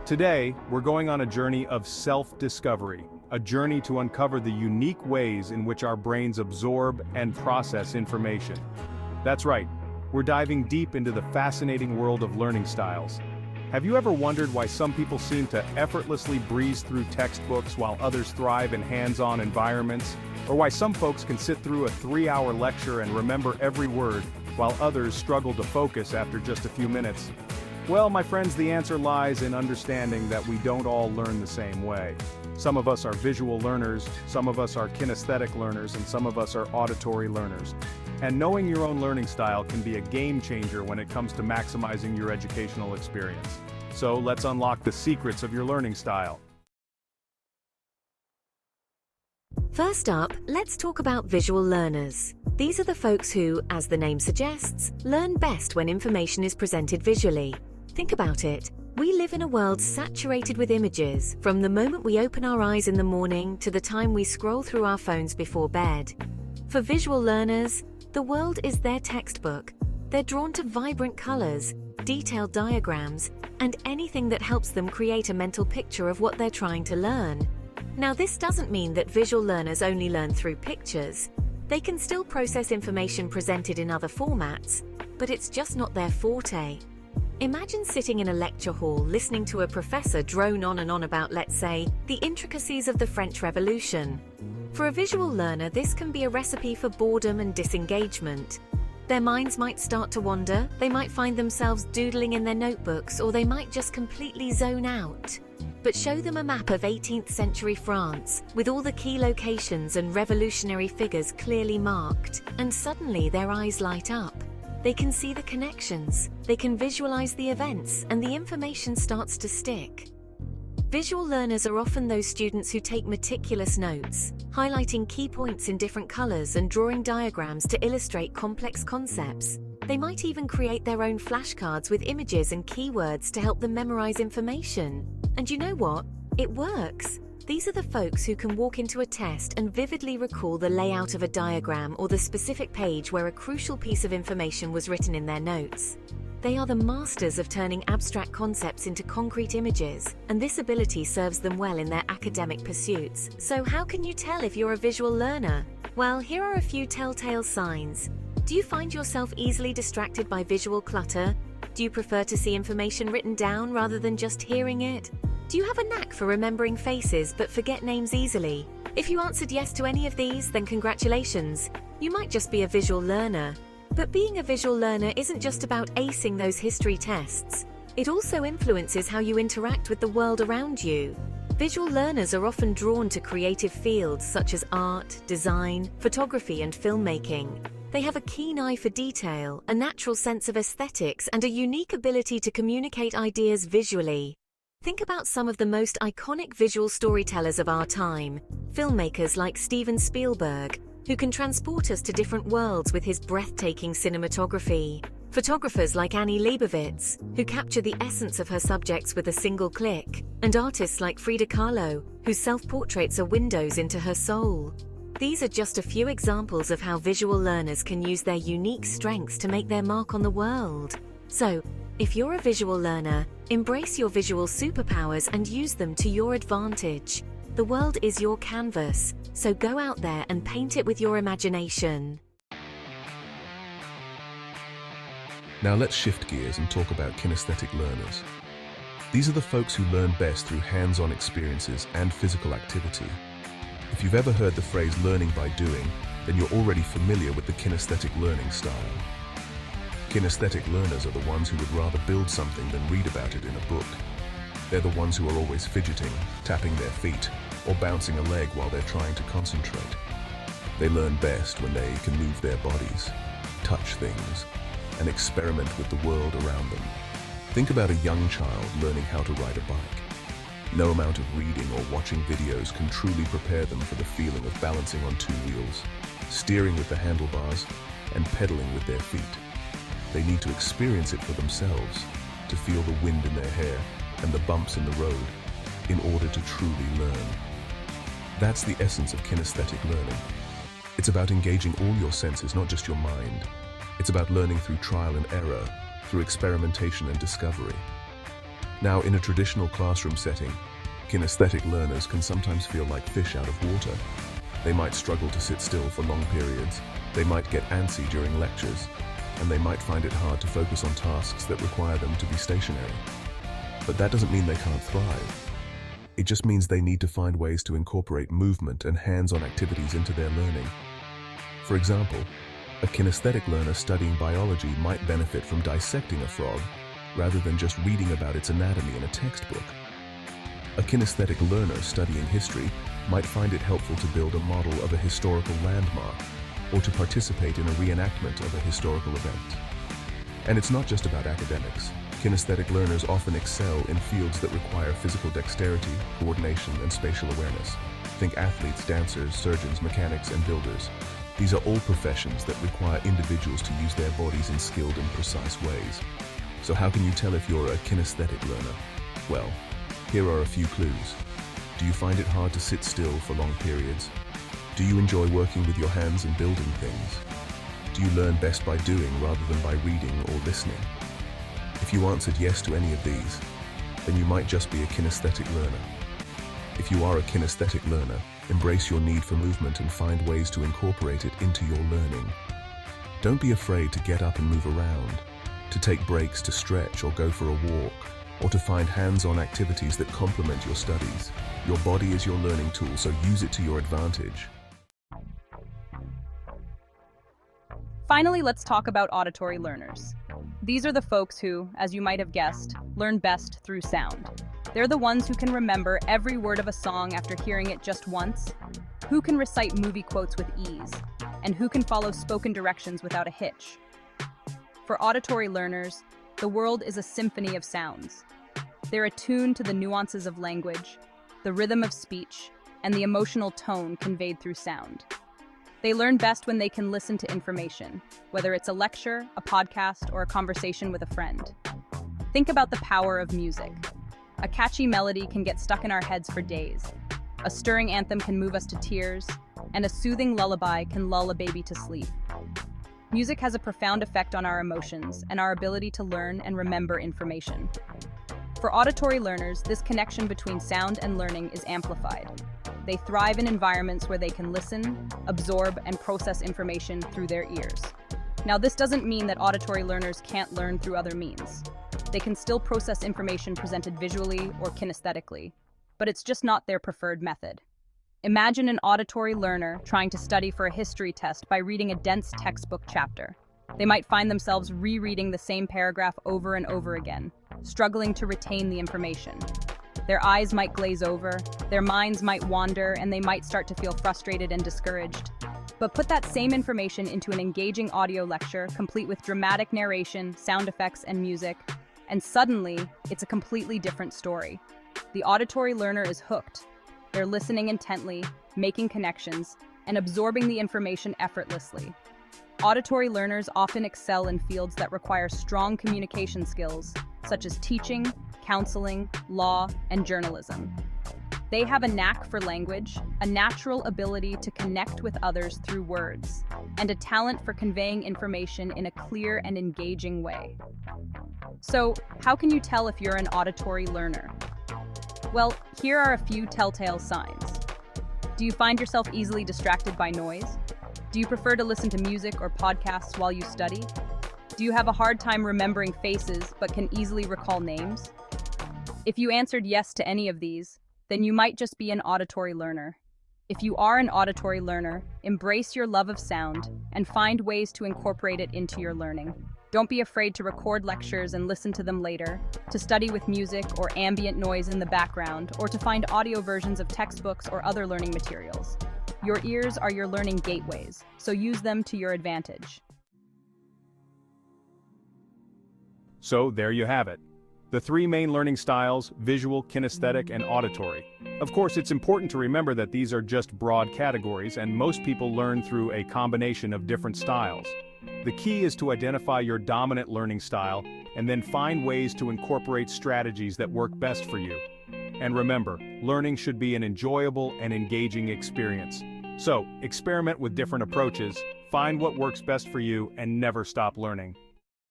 Today, we're going on a journey of self-discovery, a journey to uncover the unique ways in which our brains absorb and process information. That's right, we're diving deep into the fascinating world of learning styles. Have you ever wondered why some people seem to effortlessly breeze through textbooks while others thrive in hands-on environments? Or why some folks can sit through a 3-hour lecture and remember every word, while others struggle to focus after just a few minutes? Well, my friends, the answer lies in understanding that we don't all learn the same way. Some of us are visual learners, some of us are kinesthetic learners, and some of us are auditory learners. And knowing your own learning style can be a game changer when it comes to maximizing your educational experience. So let's unlock the secrets of your learning style. First up, let's talk about visual learners. These are the folks who, as the name suggests, learn best when information is presented visually. Think about it. We live in a world saturated with images, from the moment we open our eyes in the morning to the time we scroll through our phones before bed. For visual learners, the world is their textbook. They're drawn to vibrant colors, detailed diagrams, and anything that helps them create a mental picture of what they're trying to learn. Now, this doesn't mean that visual learners only learn through pictures. They can still process information presented in other formats, but it's just not their forte. Imagine sitting in a lecture hall listening to a professor drone on and on about, let's say, the intricacies of the French Revolution. For a visual learner, this can be a recipe for boredom and disengagement. Their minds might start to wander, they might find themselves doodling in their notebooks, or they might just completely zone out. But show them a map of 18th century France, with all the key locations and revolutionary figures clearly marked, and suddenly their eyes light up. They can see the connections, they can visualize the events, and the information starts to stick. Visual learners are often those students who take meticulous notes, highlighting key points in different colors and drawing diagrams to illustrate complex concepts. They might even create their own flashcards with images and keywords to help them memorize information. And you know what? It works! These are the folks who can walk into a test and vividly recall the layout of a diagram or the specific page where a crucial piece of information was written in their notes. They are the masters of turning abstract concepts into concrete images, and this ability serves them well in their academic pursuits. So how can you tell if you're a visual learner? Well, here are a few telltale signs. Do you find yourself easily distracted by visual clutter? Do you prefer to see information written down rather than just hearing it? Do you have a knack for remembering faces but forget names easily? If you answered yes to any of these, then congratulations. You might just be a visual learner. But being a visual learner isn't just about acing those history tests. It also influences how you interact with the world around you. Visual learners are often drawn to creative fields such as art, design, photography, and filmmaking. They have a keen eye for detail, a natural sense of aesthetics, and a unique ability to communicate ideas visually. Think about some of the most iconic visual storytellers of our time, filmmakers like Steven Spielberg, who can transport us to different worlds with his breathtaking cinematography. Photographers like Annie Leibovitz, who capture the essence of her subjects with a single click. And artists like Frida Kahlo, whose self-portraits are windows into her soul. These are just a few examples of how visual learners can use their unique strengths to make their mark on the world. So, if you're a visual learner, embrace your visual superpowers and use them to your advantage. The world is your canvas, so go out there and paint it with your imagination. Now let's shift gears and talk about kinesthetic learners. These are the folks who learn best through hands-on experiences and physical activity. If you've ever heard the phrase learning by doing, then you're already familiar with the kinesthetic learning style. Kinesthetic learners are the ones who would rather build something than read about it in a book. They're the ones who are always fidgeting, tapping their feet, or bouncing a leg while they're trying to concentrate. They learn best when they can move their bodies, touch things, and experiment with the world around them. Think about a young child learning how to ride a bike. No amount of reading or watching videos can truly prepare them for the feeling of balancing on two wheels, steering with the handlebars, and pedaling with their feet. They need to experience it for themselves, to feel the wind in their hair and the bumps in the road, in order to truly learn. That's the essence of kinesthetic learning. It's about engaging all your senses, not just your mind. It's about learning through trial and error, through experimentation and discovery. Now, in a traditional classroom setting, kinesthetic learners can sometimes feel like fish out of water. They might struggle to sit still for long periods, they might get antsy during lectures, and they might find it hard to focus on tasks that require them to be stationary. But that doesn't mean they can't thrive. It just means they need to find ways to incorporate movement and hands-on activities into their learning. For example, a kinesthetic learner studying biology might benefit from dissecting a frog rather than just reading about its anatomy in a textbook. A kinesthetic learner studying history might find it helpful to build a model of a historical landmark or to participate in a reenactment of a historical event. And it's not just about academics. Kinesthetic learners often excel in fields that require physical dexterity, coordination, and spatial awareness. Think athletes, dancers, surgeons, mechanics, and builders. These are all professions that require individuals to use their bodies in skilled and precise ways. So how can you tell if you're a kinesthetic learner? Well, here are a few clues. Do you find it hard to sit still for long periods? Do you enjoy working with your hands and building things? Do you learn best by doing rather than by reading or listening? If you answered yes to any of these, then you might just be a kinesthetic learner. If you are a kinesthetic learner, embrace your need for movement and find ways to incorporate it into your learning. Don't be afraid to get up and move around, to take breaks to stretch or go for a walk, or to find hands-on activities that complement your studies. Your body is your learning tool, so use it to your advantage. Finally, let's talk about auditory learners. These are the folks who, as you might have guessed, learn best through sound. They're the ones who can remember every word of a song after hearing it just once, who can recite movie quotes with ease, and who can follow spoken directions without a hitch. For auditory learners, the world is a symphony of sounds. They're attuned to the nuances of language, the rhythm of speech, and the emotional tone conveyed through sound. They learn best when they can listen to information, whether it's a lecture, a podcast, or a conversation with a friend. Think about the power of music. A catchy melody can get stuck in our heads for days. A stirring anthem can move us to tears, and a soothing lullaby can lull a baby to sleep. Music has a profound effect on our emotions and our ability to learn and remember information. For auditory learners, this connection between sound and learning is amplified. They thrive in environments where they can listen, absorb, and process information through their ears. Now, this doesn't mean that auditory learners can't learn through other means. They can still process information presented visually or kinesthetically, but it's just not their preferred method. Imagine an auditory learner trying to study for a history test by reading a dense textbook chapter. They might find themselves rereading the same paragraph over and over again, struggling to retain the information. Their eyes might glaze over, their minds might wander, and they might start to feel frustrated and discouraged. But put that same information into an engaging audio lecture, complete with dramatic narration, sound effects, and music, and suddenly, it's a completely different story. The auditory learner is hooked. They're listening intently, making connections, and absorbing the information effortlessly. Auditory learners often excel in fields that require strong communication skills, such as teaching, counseling, law, and journalism. They have a knack for language, a natural ability to connect with others through words, and a talent for conveying information in a clear and engaging way. So, how can you tell if you're an auditory learner? Well, here are a few telltale signs. Do you find yourself easily distracted by noise? Do you prefer to listen to music or podcasts while you study? Do you have a hard time remembering faces but can easily recall names? If you answered yes to any of these, then you might just be an auditory learner. If you are an auditory learner, embrace your love of sound and find ways to incorporate it into your learning. Don't be afraid to record lectures and listen to them later, to study with music or ambient noise in the background, or to find audio versions of textbooks or other learning materials. Your ears are your learning gateways, so use them to your advantage. So there you have it. The three main learning styles: visual, kinesthetic, and auditory. Of course, it's important to remember that these are just broad categories, and most people learn through a combination of different styles. The key is to identify your dominant learning style and then find ways to incorporate strategies that work best for you. And remember, learning should be an enjoyable and engaging experience. So, experiment with different approaches, find what works best for you, and never stop learning.